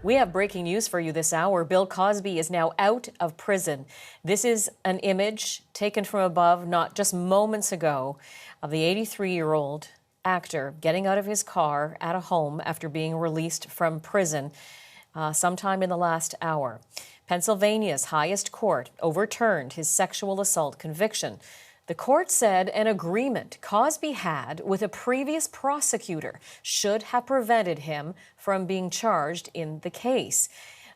We have breaking news for you this hour. Bill Cosby is now out of prison. This is an image taken from above not just moments ago of the 83-year-old actor getting out of his car at a home after being released from prison sometime in the last hour. Pennsylvania's highest court overturned his sexual assault conviction. The court said an agreement Cosby had with a previous prosecutor should have prevented him from being charged in the case.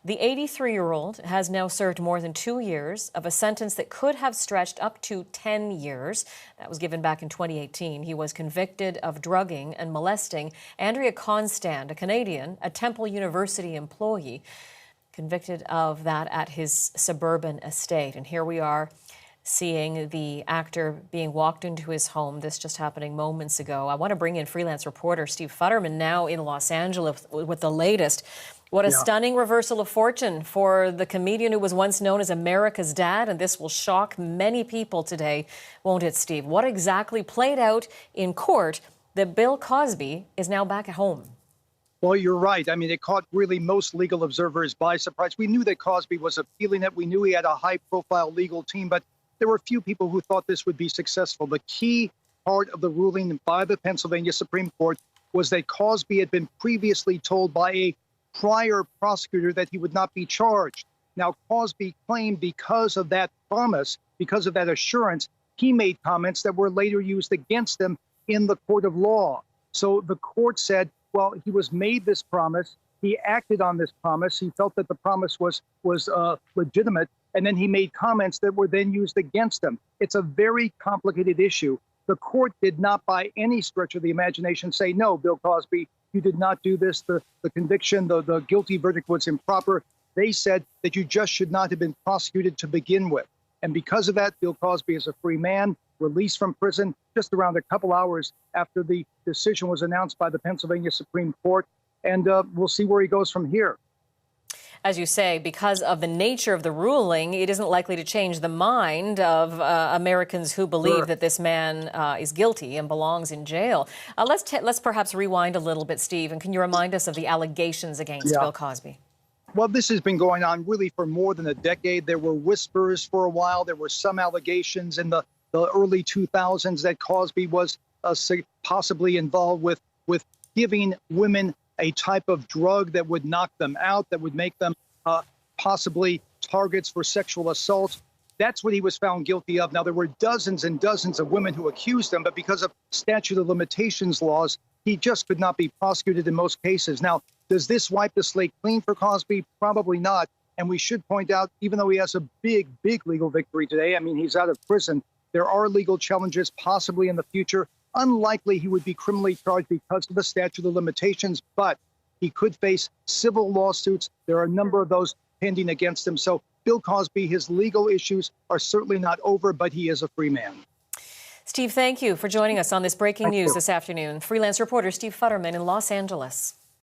The 83-year-old has now served more than 2 years of a sentence that could have stretched up to 10 years. That was given back in 2018. He was convicted of drugging and molesting Andrea Constand, a Canadian, a Temple University employee, convicted of that at his suburban estate. And here we are, seeing the actor being walked into his home. This just happening moments ago. I want to bring in freelance reporter Steve Futterman now in Los Angeles with the latest. What a stunning reversal of fortune for the comedian who was once known as America's Dad, and this will shock many people today, won't it, Steve? What exactly played out in court that Bill Cosby is now back at home? Well, you're right. I mean, it caught really most legal observers by surprise. We knew that Cosby was appealing it. We knew he had a high-profile legal team, but there were a few people who thought this would be successful. The key part of the ruling by the Pennsylvania Supreme Court was that Cosby had been previously told by a prior prosecutor that he would not be charged. Now, Cosby claimed because of that promise, because of that assurance, he made comments that were later used against him in the court of law. So the court said, well, he was made this promise. He acted on this promise. He felt that the promise was legitimate. And then he made comments that were then used against him. It's a very complicated issue. The court did not by any stretch of the imagination say, no, Bill Cosby, you did not do this. The conviction, the guilty verdict was improper. They said that you just should not have been prosecuted to begin with. And because of that, Bill Cosby is a free man, released from prison just around a couple hours after the decision was announced by the Pennsylvania Supreme Court. And we'll see where he goes from here. As you say, because of the nature of the ruling, it isn't likely to change the mind of Americans who believe that this man is guilty and belongs in jail. Let's perhaps rewind a little bit, Steve, and can you remind us of the allegations against Bill Cosby? Well, this has been going on really for more than a decade. There were whispers for a while. There were some allegations in the early 2000s that Cosby was possibly involved with giving women a type of drug that would knock them out, that would make them possibly targets for sexual assault. That's what he was found guilty of. Now, there were dozens and dozens of women who accused him, but because of statute of limitations laws, he just could not be prosecuted in most cases. Now, does this wipe the slate clean for Cosby? Probably not. And we should point out, even though he has a big, big legal victory today, I mean, he's out of prison, there are legal challenges possibly in the future. Unlikely he would be criminally charged because of the statute of limitations, but he could face civil lawsuits. There are a number of those pending against him. So Bill Cosby, his legal issues are certainly not over, but he is a free man. Steve, thank you for joining us on this breaking news this afternoon. Freelance reporter Steve Futterman in Los Angeles.